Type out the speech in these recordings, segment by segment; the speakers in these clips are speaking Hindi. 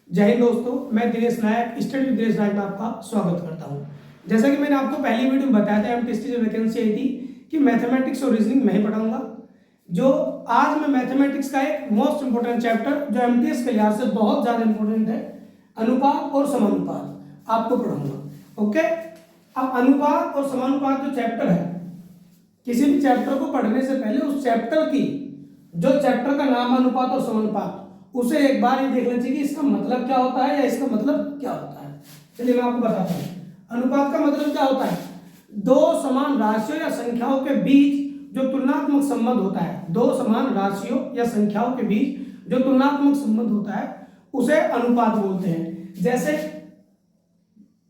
जय हिंद दोस्तों, मैं दिनेश नायक स्टडी विद दिनेश नायक में आपका स्वागत करता हूं। जैसा कि मैंने आपको पहली वीडियो में बताया था एमटीएसटी जो वैकेंसी आई थी कि मैथमेटिक्स और रीजनिंग मैं ही पढ़ाऊंगा। जो आज मैं मैथमेटिक्स का एक मोस्ट इंपोर्टेंट चैप्टर जो एमटीएस के लिहाज से बहुत ज़्यादा इंपॉर्टेंट है, अनुपात और समानुपात आपको पढ़ाऊंगा। ओके, अब अनुपात और समानुपात जो चैप्टर है, किसी भी चैप्टर को पढ़ने से पहले उस चैप्टर की जो चैप्टर का नाम अनुपात और समानुपात उसे एक बार ही देख लेना चाहिए कि इसका मतलब क्या होता है या इसका मतलब क्या होता है। चलिए मैं आपको बताता हूँ। अनुपात का मतलब क्या होता है? दो समान राशियों या संख्याओं के बीच जो तुलनात्मक संबंध होता है, दो समान राशियों या संख्याओं के बीच जो तुलनात्मक संबंध होता है उसे अनुपात बोलते हैं। जैसे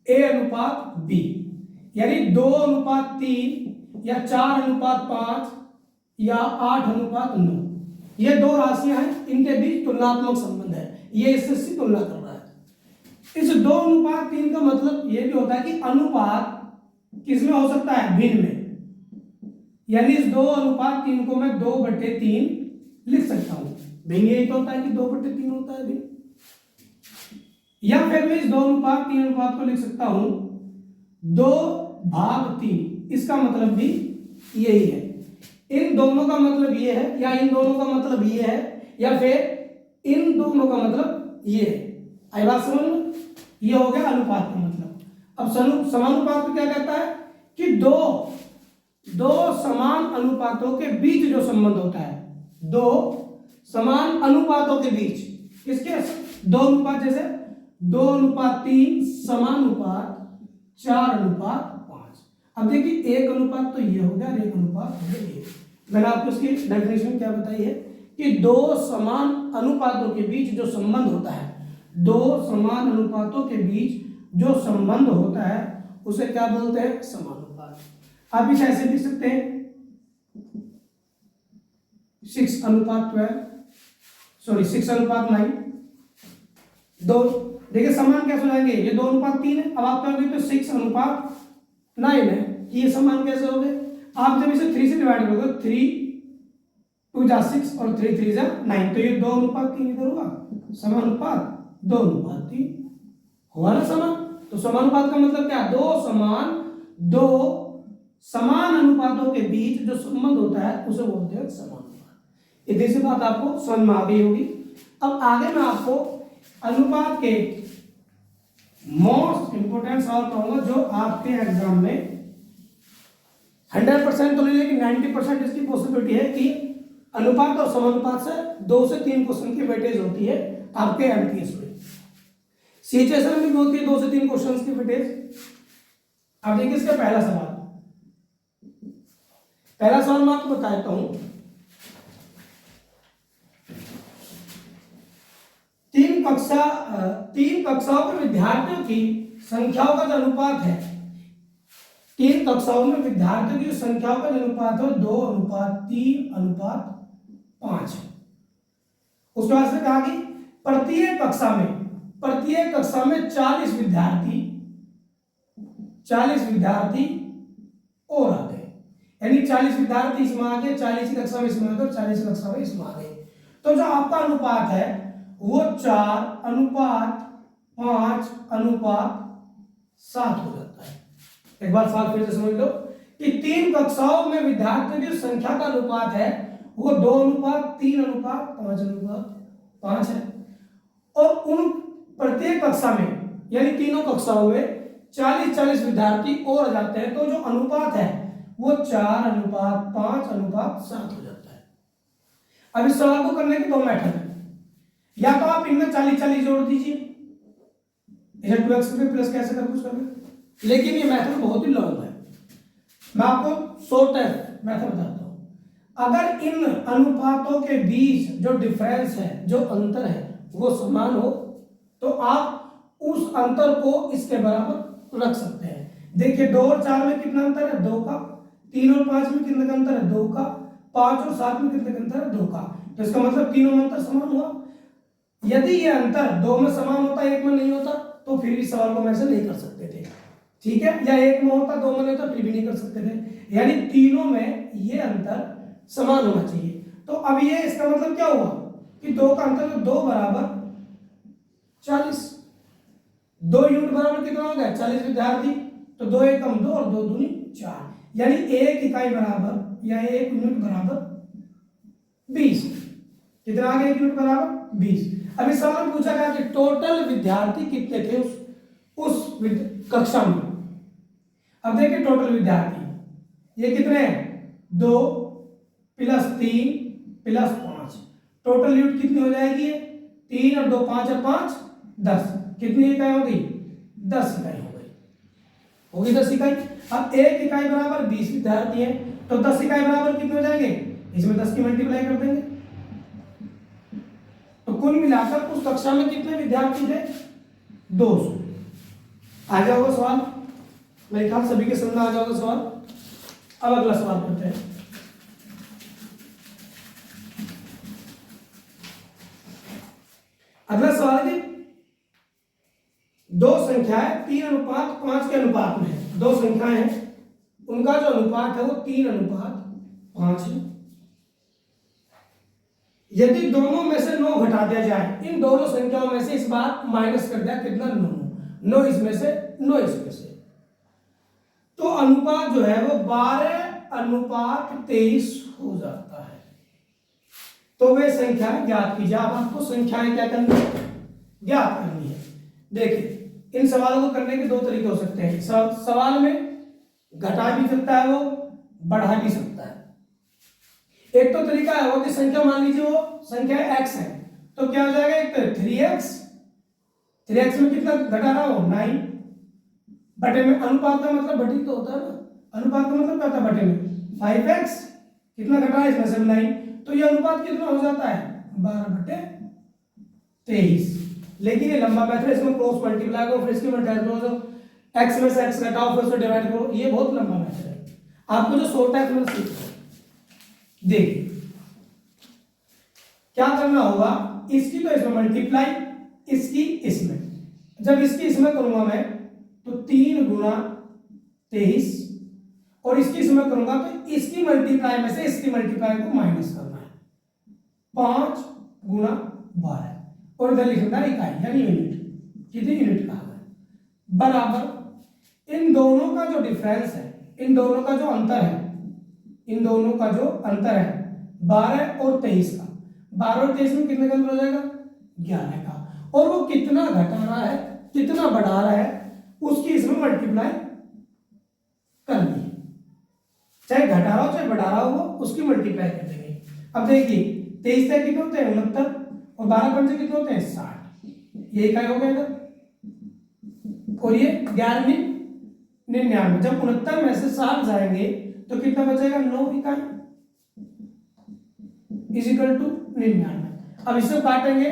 ए अनुपात बी, यानी 2:3 या 4:5 या 8:9, ये दो राशियां हैं, इनके बीच तुलनात्मक संबंध है, ये इससे तुलना कर रहा है। इस 2:3 का मतलब ये भी होता है कि अनुपात किसमें हो सकता है? भिन्न में, यानी इस 2:3 को मैं 2/3 लिख सकता हूं। भिन्न यही तो होता है कि 2/3 होता है भिन्न। या फिर मैं इस 2:3 अनुपात को लिख सकता हूं 2/3। इसका मतलब भी यही है। इन दोनों का मतलब ये है या इन दोनों का मतलब ये है या फिर इन दोनों का मतलब ये है। आई बात समझ में? ये हो गया अनुपात का मतलब। अब समानुपात को क्या कहता है कि दो समान अनुपातों के बीच जो संबंध होता है, दो समान अनुपातों के बीच, किसके? 2 अनुपात, जैसे 2:3 समानुपात 4:5। अब देखिए 1 अनुपात तो ये हो गया, 1 अनुपात हो गया ये। मैंने आपको इसकी डेफिनेशन क्या बताई है कि दो समान अनुपातों के बीच जो संबंध होता है, दो समान अनुपातों के बीच जो संबंध होता है उसे क्या बोलते हैं? समानुपात। आप इसे ऐसे लिख सकते हैं 6:9। दो, देखिए समान कैसे हो जाएंगे? ये 2:3 है। अब आप कहोगे तो 6:9 है, ये समान कैसे हो गए? आप जब इसे 3 से डिवाइड करोगे, 3 2 6 और 3 3 9, तो ये 2:3 इधर हुआ, समानुपात 2:3 हुआ ना समान। तो समानुपात का मतलब क्या? दो समान अनुपातों के बीच जो संबंध होता है उसे बोलते हैं समानुपात। इतनी सी बात आपको समझ में आ गई होगी। अब आगे मैं आपको अनुपात के मोस्ट इंपोर्टेंट सवाल कहूंगा जो आपके एग्जाम में 100% तो नहीं, लेकिन 90% इसकी पॉसिबिलिटी है कि अनुपात और समानुपात से 2 से 3 क्वेश्चन की वेटेज होती है आपके एमटीएस में। सिचुएशन में भी होती है 2 से 3 क्वेश्चन की वेटेज। अब देखिए इसका पहला सवाल मैं आपको बताता हूं। 3 कक्षाओं के विद्यार्थियों की संख्याओं का जो अनुपात है, 3 कक्षाओं में विद्यार्थियों की संख्याओं का जो अनुपात है 2:3:5 है। उसके बाद से कहा कि प्रत्येक कक्षा में 40 विद्यार्थी और आ गए, यानी 40 विद्यार्थी इसमें आ गए, 40 कक्षा में इसमें आ गए और 40 कक्षा में इसमें आ गए। तो जो आपका अनुपात है वो 4:5:7 हो जाता है। एक बार सवाल फिर से समझ लो कि 3 कक्षाओं में विद्यार्थियों की संख्या का अनुपात है वो 2:3:5:5 है, और उन प्रत्येक कक्षा में यानी तीनों कक्षाओं में 40 विद्यार्थी और जाते हैं, तो जो अनुपात है वो 4:5:7 हो जाता है। अब इस सवाल को करने के 2 मेथड है। या तो आप इनमें 40 जोड़ दीजिए, इसे 2x पे प्लस कैसे कर कुछ करना, लेकिन ये मेथड बहुत ही लॉन्ग है। मैं आपको शॉर्टेस्ट मेथड बताता हूं। अगर इन अनुपातों के बीच जो डिफरेंस है, जो अंतर है वो समान हो, तो आप उस अंतर को इसके बराबर रख सकते हैं। देखिए 2 और 4 में कितना अंतर है? 2 का। 3 और 5 में कितना अंतर है? 2 का। 5 और 7 में कितना अंतर है? 2 का। तो इसका मतलब तीनों में अंतर समान हुआ। यदि ये अंतर 2 में समान होता, 1 में नहीं होता, तो फिर भी सवाल को हम ऐसे नहीं कर सकते थे, ठीक है? या 1 में होता, 2 में नहीं होता, फिर भी नहीं कर सकते थे। यानी तीनों में ये अंतर समान होना चाहिए। तो अब ये इसका मतलब क्या हुआ कि 2 का अंतर 2 बराबर 40। 2 यूनिट बराबर कितना हो गया? 40 विद्यार्थी। तो 2 एकम 2 और 2 दूनी 4, यानी 1 इकाई बराबर या 1 यूनिट बराबर 20। कितना आ गया? 1 यूनिट बराबर 20। अब इस सवाल में पूछा गया कि टोटल विद्यार्थी कितने थे उस कक्षा में। अब देखिए टोटल विद्यार्थी ये कितने हैं? 2 प्लस 3 प्लस 5। टोटल यूनिट कितनी हो जाएगी? 3 और 2 5 और 5 10। कितनी इकाई हो गई? 10 इकाई हो गई। होगी 10 इकाई। अब 1 इकाई बराबर 20 विद्यार्थी है, तो 10 इकाई बराबर कितने हो जाएंगे? इसमें 10 की मल्टीप्लाई कर देंगे। तो कुल मिलाकर उस कक्षा में कितने विद्यार्थी थे? 200। आ जाओगे सवाल? मेरे ख्याल सभी के समझ में आ जाओगे सवाल। अब अगला सवाल करते हैं। अगला सवाल है कि दो संख्याएं 3:5 के अनुपात में है। दो संख्याएं हैं, उनका जो अनुपात है वो 3:5 है। यदि दोनों में से 9 घटा दिया जाए, इन दोनों संख्याओं में से इस बार माइनस कर दिया, कितना? 9 इसमें से 9 इसमें से, तो अनुपात जो है वो 12:23 हो जाता है। तो वे संख्याएं ज्ञात कीजिए। अब आपको संख्याएं क्या करनी है? ज्ञात करनी है। देखिए इन सवालों को करने के 2 तरीके हो सकते हैं। सवाल में घटा भी सकता है वो, बढ़ा भी सकता है। एक तो तरीका है वो कि संख्या मान लीजिए वो संख्या x है, तो क्या हो जाएगा? एक तो 3x में कितना घटा रहा हो? 9 बटे में। अनुपात का मतलब बटी तो होता है ना, अनुपात का मतलब क्या होता है? बटे में। 5x कितना घटा है? इसमें से 9, तो ये अनुपात कितना हो जाता है? 12/23। लेकिन ये लंबा मेथड, इसमें क्रॉस मल्टीप्लाई करो, फिर इसकी मल्टीप्लाई करो, x में से x घटाओ, फिर उसे डिवाइड करो, ये बहुत लंबा मेथड है। आपको जो शॉर्ट है उसमें सीखना है। देखिए क्या करना होगा, इसकी तो इसमें मल्टीप्लाई, इसकी इसमें। जब इसकी इसमें करूंगा मैं तो 3 × 23, और इसकी इसमें करूंगा तो इसकी मल्टीप्लाई में से इसकी मल्टीप्लाई को माइनस करना है। 5 × 12, और इधर लिखना है इकाई यानी यूनिट। कितनी यूनिट कहा है? बराबर इन दोनों का जो डिफरेंस है, इन दोनों का जो अंतर है, इन दोनों का जो अंतर है 12 और 23 का, 12 और 23 में कितने का अंतर हो जाएगा? 11 का। और वो कितना घटा रहा है, कितना बढ़ा रहा है, उसकी इसमें मल्टीप्लाई करनी है। चाहे घटा रहा हो चाहे बढ़ा रहा हो, उसकी मल्टीप्लाई कर देंगे। अब देखिए 23 से कितने होते हैं? 69, और 12 पंचे कितने होते हैं? 60। ये इकाई हो गया इधर, और ये 11 99। जब 69 में से 60 जाएंगे तो कितना बचेगा? 9 इकाई इज इक्वल टू 99। अब इससे काटेंगे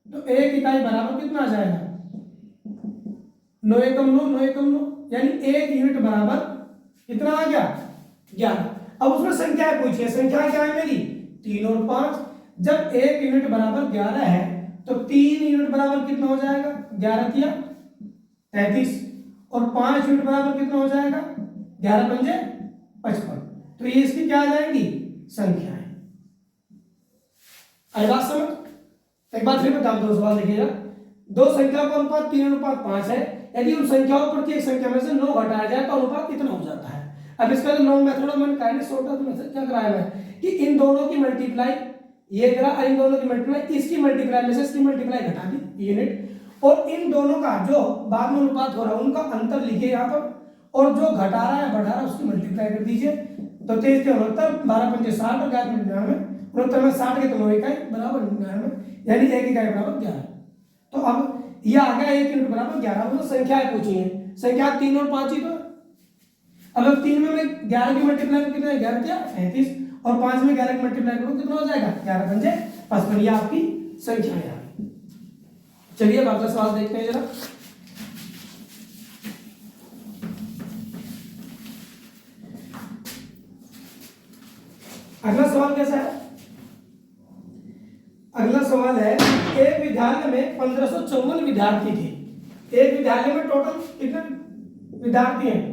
तो 1 इकाई बराबर कितना आ जाएगा? 9 एकम 9, 9 एकम 9, यानी 1 यूनिट बराबर कितना आ गया? 11। अब उसमें संख्या पूछिए, संख्या क्या है मेरी? 3 और 5। जब 1 यूनिट बराबर 11 है तो 3 यूनिट बराबर कितना हो जाएगा? 11 तिया 33, और 5 यूनिट बराबर कितना हो जाएगा? 11 पंजे 55। तो ये इसकी क्या आ जाएंगी? संख्याएं। आई बात समझ? एक बार फिर बता दो, सवाल देखिएगा। दो संख्याओं का अनुपात 3:5 है। यदि उन संख्याओं पर एक संख्या में से 9 घटाया जाए तो अनुपात कितना हो जाता है? अब इसका जो लॉन्ग मेथड मैंने काइंड शॉर्ट मेथड क्या कराया है कि इन दोनों की मल्टीप्लाई ये करा, इन दोनों की मल्टीप्लाई, इसकी मल्टीप्लाई में से इसकी मल्टीप्लाई घटा दी यूनिट, और इन दोनों का जो बाद में अनुपात हो रहा है उनका अंतर लिखिए यहाँ पर, और जो घटा रहा है बढ़ा रहा है उसकी मल्टीप्लाई कर दीजिए। तो 23 के 69, 12 पंजे 60 और 11 99, 69 में 60 के तो 9 इकाई बराबर 99, यानी 1 इकाई बराबर 11। तो अब ये आ गया 1 यूनिट बराबर 11। मतलब संख्याएं पूछी है, संख्या 3 और 5 ही तो। अब 3 में मैं 11 की मल्टीप्लाई में कितना है? 11 क्या 37, और 5 में 11 की मल्टीप्लाई करूँ कितना हो जाएगा? 11 पंजे 55। ये आपकी संख्याएं आ गई। चलिए अब अगला सवाल देखते हैं जरा। अगला सवाल कैसा है? अगला सवाल है, एक विद्यालय में 1554 विद्यार्थी थे। एक विद्यालय में टोटल कितने विद्यार्थी हैं?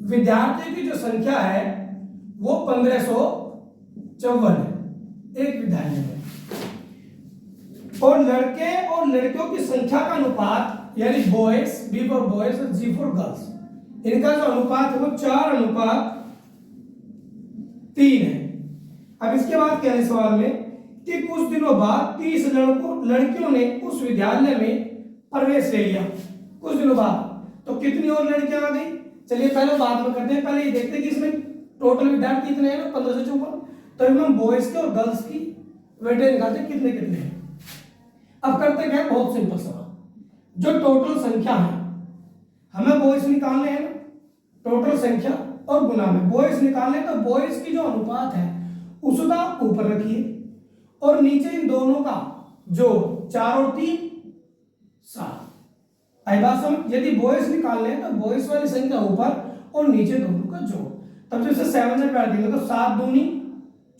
विद्यार्थी की जो संख्या है वो 1554 है एक विद्यालय में। और लड़के और लड़कियों की संख्या का अनुपात यानी बॉयज, बी फॉर बॉयज और जी फॉर गर्ल्स, इनका जो अनुपात है वो 4:3 है। अब इसके बाद क्या है सवाल में कि कुछ दिनों बाद 30 लड़कियों ने उस विद्यालय में प्रवेश ले लिया। कुछ दिनों बाद तो कितनी और लड़कियां आ गई? चलिए पहले बाद में करते हैं, पहले ये देखते हैं कि इसमें टोटल विद्यार्थी कितने हैं ना, 1554। तो हम बॉयज के और गर्ल्स की वेटेज निकालते हैं कितने कितने हैं। अब करते क्या, बहुत सिंपल सवाल, जो टोटल संख्या है हमें बॉयज निकालने हैं ना, टोटल संख्या और गुना में बॉयज निकालने, तो बॉयज की जो अनुपात है उसका ऊपर रखिए और नीचे इन दोनों का जो 4 और 3 7। आई बात समझ? यदि बॉयज निकालने हैं तो बॉयज वाली संख्या ऊपर और नीचे दोनों का जोड़। तब जैसे 7 से काट देंगे तो 7 दूनी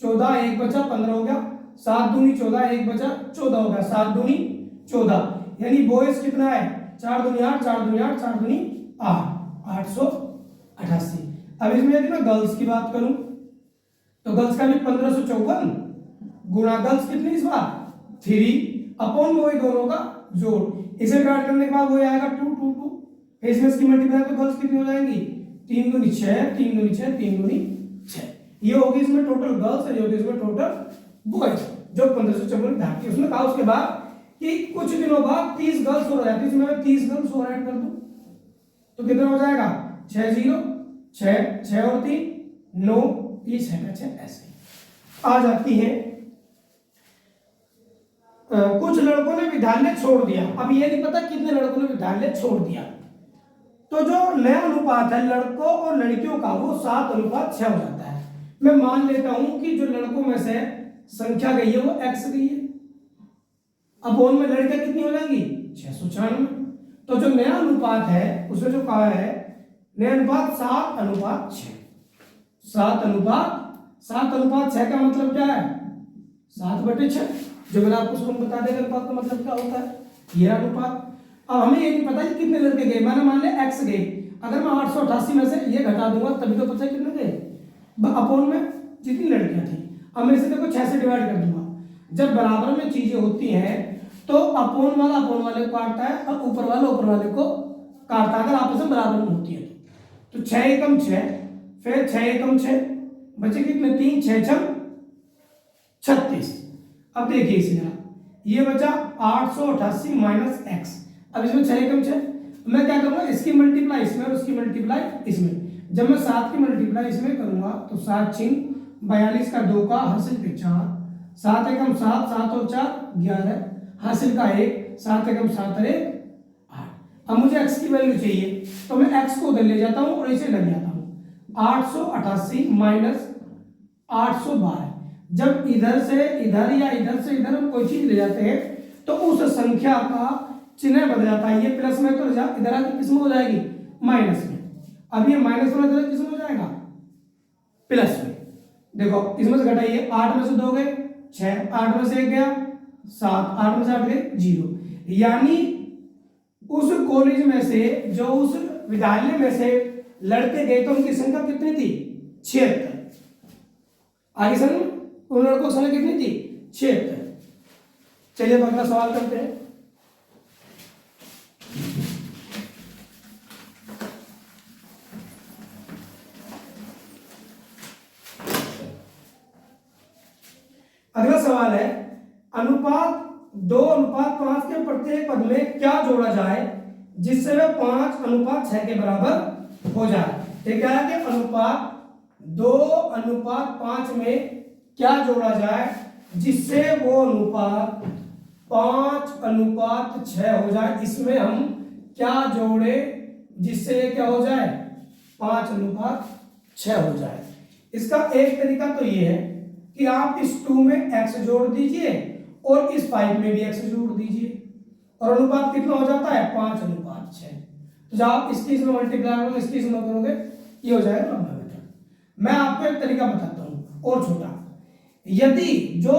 14, 1 बचा 15 हो गया, 7 दूनी 14, 1 बचा 14 हो गया, 7 दूनी 14, यानी बॉयज कितना है 4 दूनी 8, 4 दूनी 8, 4 दूनी 8, 888। अब इसमें यदि मैं गर्ल्स की बात करूं तो गर्ल्स का भी 1554 गुणा गर्ल्स कितनी इस बार 3 अपॉन वही दोनों का जोड़। इसे काट करने के बाद वो आएगा 2 2 2, इसमें इसकी मल्टीप्लाई तो गर्ल्स कितनी हो जाएंगी 3 दूनी 6, 3 दूनी 6, 3 दूनी 6। ये होगी इसमें टोटल गर्ल्स है, ये होगी इसमें टोटल बॉयज जो 1554 विद्यार्थी। उसने कहा उसके बाद कि कुछ दिनों बाद 30 गर्ल्स हो जाती है, इसमें मैं 30 गर्ल्स और ऐड कर दूं तो कितना हो जाएगा 6 0 6 6 और 3 9 30 है 6 ऐसे आ जाती है। कुछ लड़कों ने विद्यालय छोड़ दिया। अब ये नहीं पता कितने लड़कों ने विद्यालय छोड़ दिया, तो जो नया अनुपात है लड़कों और लड़कियों का वो 7:6 हो जाता है। मैं मान लेता हूं कि जो लड़कों में से संख्या गई है वो x गई है, अपोन में लड़कियां कितनी हो जाएंगी 696। तो जो नया अनुपात है उसने जो कहा है नया अनुपात 7:6। 7:6 का मतलब क्या है 7/6, जो मैंने आपको शुरू में बता दिया अनुपात का मतलब क्या होता है, ये अनुपात। अब हमें ये नहीं पता कि कितने लड़के गए, मैंने मान लिया x गए, अगर मैं 888 में से ये घटा दूंगा तभी तो पता है कितने गए अपोन में जितनी लड़कियां थी। अब मैं इसे देखो 6 से डिवाइड कर दूंगा। जब बराबर में चीजें होती हैं तो अपोन वाला अपोन वाले को काटता है और ऊपर वाला ऊपर वाले को काटता है, अगर आपस में बराबर में होती है तो 6 एकम 6, फिर 6 एकम 6 बचे कितने 3 6 6 36। अब देखिए इसमें ये बचा 888 माइनस x। अब इसमें 6 एकम 6, मैं क्या करूंगा इसकी मल्टीप्लाई इसमें और उसकी मल्टीप्लाई इसमें। जब मैं 7 की मल्टीप्लाई इसमें करूंगा तो 7 6 42 का 2 का हासिल के 4, 7 एकम 7, 7 और 4 11 हासिल का 1, 7 एकम 7 और 1 8। अब मुझे x की वैल्यू चाहिए तो मैं x को उधर ले जाता हूं और इसे लग जाता हूं 888 माइनस 812। जब इधर से इधर या इधर से इधर हम कोई चीज ले जाते हैं तो उस संख्या का चिन्ह बदल जाता है, ये प्लस में तो इधर आके किस में हो जाएगी माइनस में। अब ये माइनस वाला इधर किस में हो जाएगा प्लस में। देखो इसमें से घटाइए 8 में से 2 गए 6, 8 में से 1 गया 7, 8 में से 8 गए 0। यानी उस कॉलेज में से जो उस विद्यालय में से लड़के गए तो उनकी संख्या कितनी थी 76। आगे सर उन लड़कों की संख्या कितनी थी 76। चलिए अब अगला सवाल करते हैं। अगला सवाल है अनुपात 2:5 के प्रत्येक पद में क्या जोड़ा जाए जिससे वह 5:6 के बराबर हो जाए। ये क्या है कि अनुपात 2:5 में क्या जोड़ा जाए जिससे वो अनुपात 5:6 हो जाए। इसमें हम क्या जोड़े जिससे ये क्या हो जाए 5:6 हो जाए। इसका एक तरीका तो ये है कि आप इस 2 में x जोड़ दीजिए और इस 5 में भी x जोड़ दीजिए और अनुपात कितना हो जाता है 5:6। तो जब आप इसकी इसमें मल्टीप्लाई करोगे इसकी इसमें करोगे ये हो जाएगा लंबा मीटर। मैं आपको एक तरीका बताता हूं और छोटा। यदि जो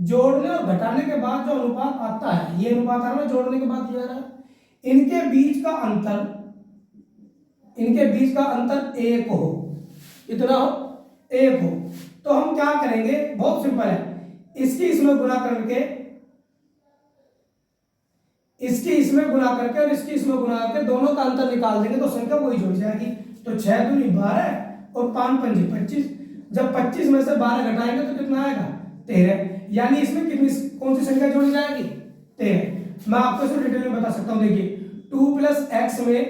जोड़ने और घटाने के बाद जो अनुपात आता है, ये अनुपात आ रहा है जोड़ने के बाद ये आ रहा है, इनके बीच का अंतर 1 हो, कितना हो 1 हो, तो हम क्या करेंगे बहुत सिंपल है, इसकी इसमें गुणा करके इसकी इसमें गुना करके और इसकी इसमें गुना करके दोनों का अंतर निकाल देंगे तो संख्या वही जुड़ जाएगी। तो 6 दूनी 12 और 5 पंजे 25। जब 25 में से 12 घटाएंगे तो कितना आएगा? 13। यानी इसमें कितनी कौन सी संख्या जुड़ जाएगी? 13। मैं आपको इसमें डिटेल में बता सकता हूँ। देखिए 2 + x में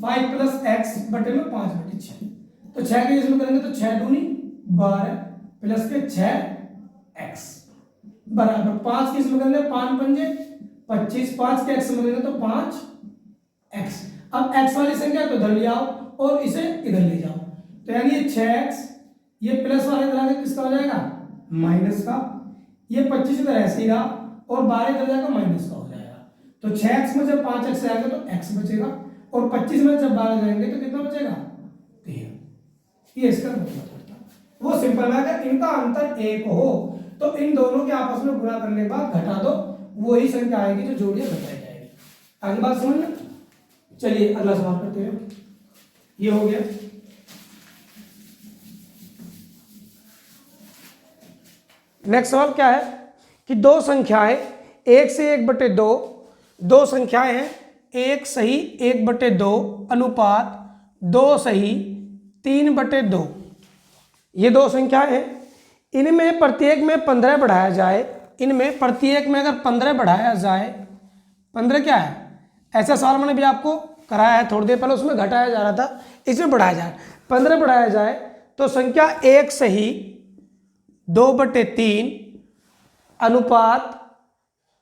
5 + x बटे में 5 बटे 6। तो 6 के इसमें करेंगे तो 6 दूनी 12 प्लस के 6x बराबर 5 के इसमें करेंगे 5 पंजे 25, 5 के x में करेंगे तो 5x। अब x वाली संख्या तो इधर ले आओ और इसे इधर ले जाओ। तो यानी ये 6x ये प्लस वाले इधर आके किसका हो जाएगा? माइनस का। ये 25 इधर ऐसे ही रहा और 12 इधर जाएगा माइनस का हो जाएगा। तो 6x में जब 5x आएगा तो x बचेगा और 25 में जब 12 जाएंगे तो कितना बचेगा? 13। ये इसका मतलब होता है। वो सिंपल है। अगर इनका अंतर 1 हो तो इन दोनों के आपस में गुणा करने के बाद घटा दो, वही संख्या आएगी जो जोड़ियां घटाई जाएगी। आगे बात समझ में? चलिए अगला सवाल करते हैं। ये हो गया। नेक्स्ट सवाल क्या है कि दो संख्याएं 1 से 1/2, दो संख्याएं हैं 1 सही 1/2 अनुपात 2 सही 3/2। ये दो संख्याएं हैं। इनमें प्रत्येक में 15 बढ़ाया जाए, इनमें प्रत्येक में अगर 15 बढ़ाया जाए, 15 क्या है? ऐसा सवाल मैंने भी आपको कराया है थोड़ी देर पहले, उसमें घटाया जा रहा था, इसमें बढ़ाया जाए। 15 बढ़ाया जाए तो संख्या 1 सही 2/3 अनुपात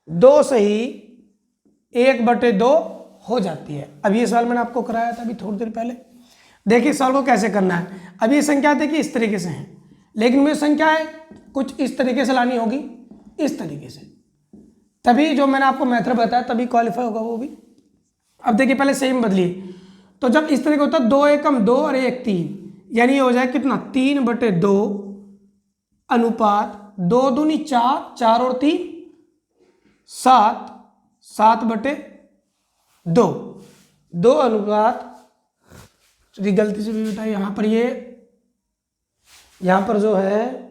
2 सही 1/2 हो जाती है। अब ये सवाल मैंने आपको कराया था अभी थोड़ी देर पहले। देखिए सवाल को कैसे करना है। अब ये संख्या देखिए इस तरीके से है, लेकिन मुझे संख्याएं कुछ इस तरीके से लानी होगी, इस तरीके से, तभी जो मैंने आपको मेथड बताया तभी क्वालिफाई होगा वो भी। अब देखिए पहले सेम बदलिए। तो जब इस तरीके होता है 2 एकम 2 और 1 3, यानी ये हो जाए कितना? 3/2 अनुपात 2 दूनी 4, 4 और 3 7, 7/2। 2 अनुपात, गलती से भी बेटा यहाँ पर यहाँ पर जो है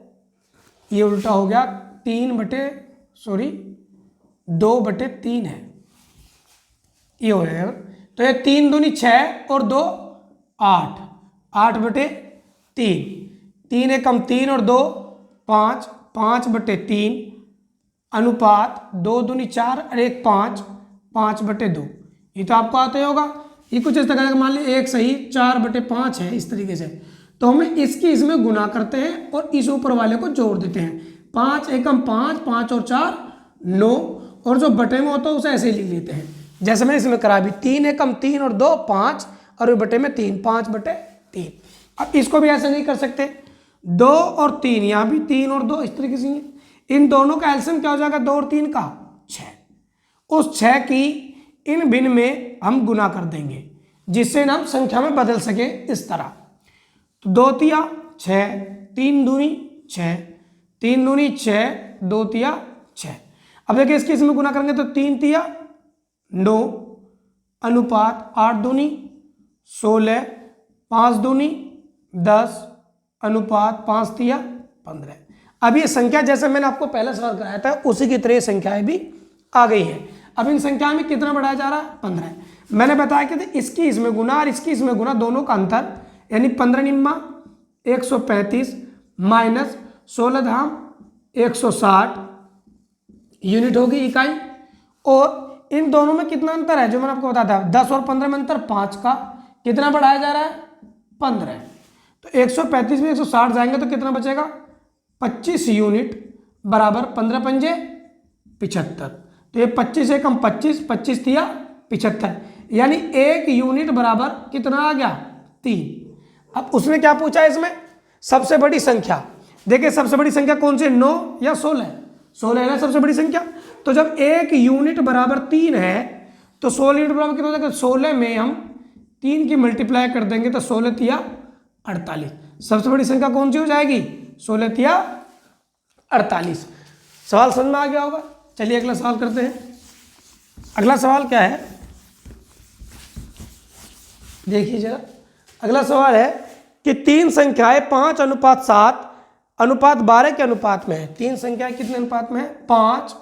ये उल्टा हो गया, 2/3 है, ये हो जाएगा। तो ये 3 दूनी 6 और 2 8, 8/3। 3 एकम 3 और 2 5, 5/3 अनुपात 2 दूनी 4 और 1 5, 5/2। ये तो आपको आता ही होगा। ये कुछ इस तरह का, मान लीजिए 1 सही 4/5 है, इस तरीके से। तो हम इसकी इसमें गुना करते हैं और इस ऊपर वाले को जोड़ देते हैं। 5 एकम 5, 5 और 4 9, और जो बटे में होता है उसे ऐसे ही लिख लेते हैं जैसे मैंने इसमें करा भी। 3 एकम 3 और 2 5 और बटे में 3, 5/3। अब इसको भी ऐसे नहीं कर सकते, 2 और 3, यहाँ भी 3 और 2 इस तरीके से। इन दोनों का एलसीएम क्या हो जाएगा? 2 और 3 का 6। उस 6 की इन भिन्न में हम गुना कर देंगे जिससे हम संख्या में बदल सके इस तरह। तो 2 तिया 6, 3 दूनी 6, 3 दूनी 6, 2 तिया 6। अब देखिए इसके इसमें गुना करेंगे तो 3 तिया 9 अनुपात 8 दूनी 16, 5 दूनी 10 अनुपात 5 तिया 15। अब ये संख्या जैसे मैंने आपको पहले सवाल कराया था उसी की तरह संख्याएं भी आ गई हैं। अब इन संख्या में कितना बढ़ाया जा रहा है? 15। मैंने बताया कि इसकी इसमें गुना और इसकी इसमें गुना दोनों का अंतर, यानी 15 निम्मा 135 माइनस 16 धाम 160 यूनिट होगी, इकाई। और इन दोनों में कितना अंतर है जो मैंने आपको बताया था? 10 और 15 में अंतर 5 का। कितना बढ़ाया जा रहा है? 15। तो 135 में 160 जाएंगे तो कितना बचेगा? 25 यूनिट बराबर 15 पंजे 75। तो ये 25 एकम 25, 25 तिया 75, यानी 1 यूनिट बराबर कितना आ गया? 3। अब उसने क्या पूछा है इसमें? सबसे बड़ी संख्या। देखिए सबसे बड़ी संख्या कौन सी? 9 या 16? 16 है ना सबसे बड़ी संख्या। तो जब 1 यूनिट बराबर 3 है तो 16 यूनिट बराबर कितना हो जाएगा? 16 में हम 3 की मल्टीप्लाई कर देंगे तो 16 तिया 48। सबसे बड़ी संख्या कौन सी हो जाएगी? 16 तिया 48। सवाल समझ में आ गया होगा। चलिए अगला सवाल करते हैं। अगला सवाल क्या है देखिए जरा। अगला सवाल है कि 3 संख्याएं 5 अनुपात 7 अनुपात 12 के अनुपात में है। 3 संख्याएं कितने अनुपात में है? 5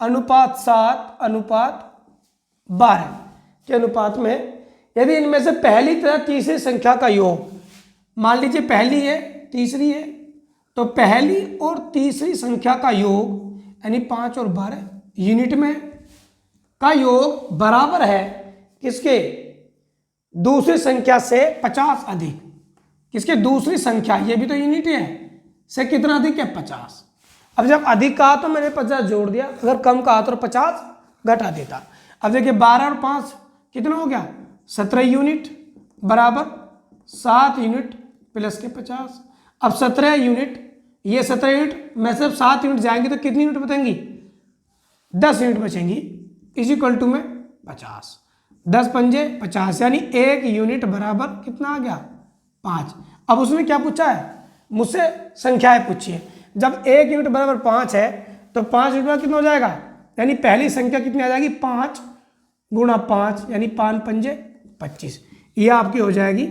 अनुपात 7 अनुपात 12 के अनुपात में यदि इनमें से पहली तथा तीसरी संख्या का योग, मान लीजिए पहली है तीसरी है, तो पहली और तीसरी संख्या का योग यानी 5 और 12 यूनिट में का योग बराबर है किसके, दूसरी संख्या से 50 अधिक। किसके, दूसरी संख्या, ये भी तो यूनिट है, से कितना अधिक है, 50। अब जब अधिक कहा तो मैंने 50 जोड़ दिया, अगर कम कहा तो 50 घटा देता। अब देखिए 12 और 5 कितना हो गया, 17 यूनिट बराबर 7 यूनिट प्लस के 50। अब 17 यूनिट, ये 17 यूनिट में से 7 यूनिट जाएंगे तो कितनी यूनिट बचेंगी, 10 यूनिट बचेंगी, इज इक्वल टू में 50। 10 पंजे 50 यानी 1 यूनिट बराबर कितना आ गया, 5। अब उसने क्या पूछा है, मुझसे संख्याएं पूछी है। जब 1 यूनिट बराबर 5 है तो 5 यूनिट में कितना हो जाएगा, यानी पहली संख्या कितनी आ जाएगी, 5 गुणा 5 यानी 5 पंजे 25। ये आपकी हो जाएगी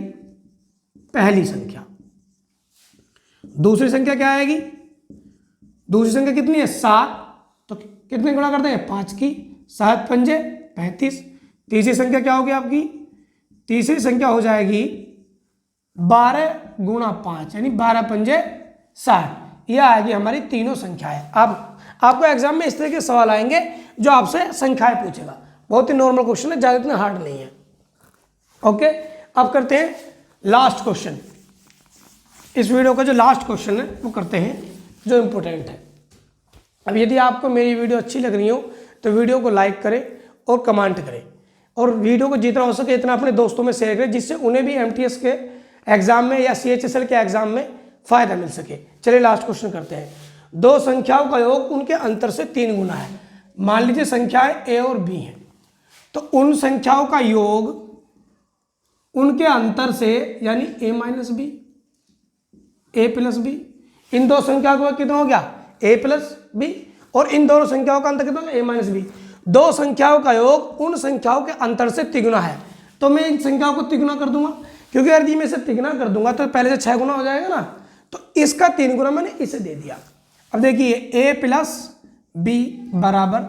पहली संख्या। दूसरी संख्या क्या आएगी, दूसरी संख्या कितनी है, 7, तो कितने गुणा कर देंगे, 5 की, 7 पंजे 35। तीसरी संख्या क्या होगी आपकी, तीसरी संख्या हो जाएगी 12 गुणा 5 यानी 12 पंजे 60। यह आएगी हमारी तीनों संख्याएं। अब आपको एग्जाम में इस तरह के सवाल आएंगे जो आपसे संख्याएं पूछेगा, बहुत ही नॉर्मल क्वेश्चन है, ज़्यादा इतना हार्ड नहीं है। ओके, अब करते हैं लास्ट क्वेश्चन। इस वीडियो का जो लास्ट क्वेश्चन है वो करते हैं जो इम्पोर्टेंट है। अब यदि आपको मेरी वीडियो अच्छी लग रही हो तो वीडियो को लाइक करें और कमेंट करें, और वीडियो को जितना हो सके इतना अपने दोस्तों में शेयर करें, जिससे उन्हें भी एमटीएस के एग्जाम में या सीएचएसएल के एग्जाम में फायदा मिल सके। चलिए लास्ट क्वेश्चन करते हैं। दो संख्याओं का योग उनके अंतर से 3 गुना है। मान लीजिए संख्याएं ए और बी हैं, तो उन संख्याओं का योग उनके अंतर से यानी ए माइनस बी, ए प्लस बी, इन दो संख्याओं का कितना हो गया, ए प्लस बी, और इन दोनों संख्याओं का अंतर कितना होगा, ए माइनस बी। दो संख्याओं का योग उन संख्याओं के अंतर से तिगुना है, तो मैं इन संख्याओं को तिगुना कर दूंगा, क्योंकि यदि मैं इसे तिगुना कर दूंगा तो पहले से 6 गुना हो जाएगा ना, तो इसका 3 गुना मैंने इसे दे दिया। अब देखिए ए प्लस बी बराबर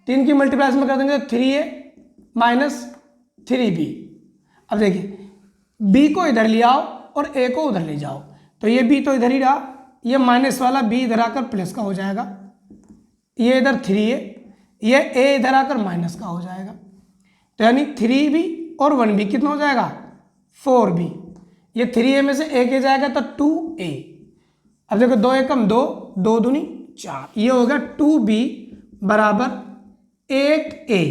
3 की मल्टीप्लाइज में कर देंगे तो 3a माइनस 3b। अब देखिए b को इधर ले आओ और a को उधर ले जाओ, तो ये b तो इधर ही रहा, ये माइनस वाला b इधर आकर प्लस का हो जाएगा, ये इधर 3a, ये a इधर आकर माइनस का हो जाएगा, तो यानी 3b और 1b कितना हो जाएगा, 4b। ये 3a में से a के जाएगा तो 2a। अब देखो 2 एकम 2, 2 दूनी 4, ये हो गया 2b बराबर 8a।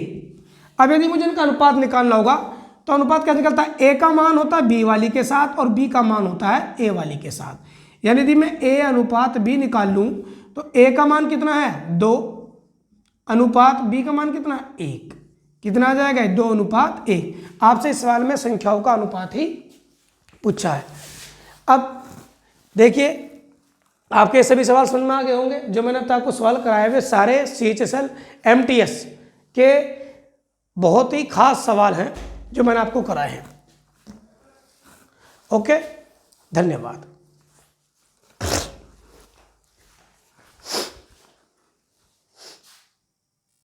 अब यदि मुझे इनका अनुपात निकालना होगा तो अनुपात क्या निकलता है, a का मान होता है b वाली के साथ और b का मान होता है a वाली के साथ। यानी यदि मैं a अनुपात b निकाल लूँ तो a का मान कितना है 2, अनुपात b का मान कितना है 1, कितना आ जाएगा 2 अनुपात 1। आपसे इस सवाल में संख्याओं का अनुपात ही पूछा है। अब देखिए आपके सभी सवाल समझ में आ गए होंगे। जो मैंने अब तक आपको सवाल कराए हुए सारे सीएचएसएल एमटीएस के बहुत ही खास सवाल हैं जो मैंने आपको कराए हैं। ओके, धन्यवाद।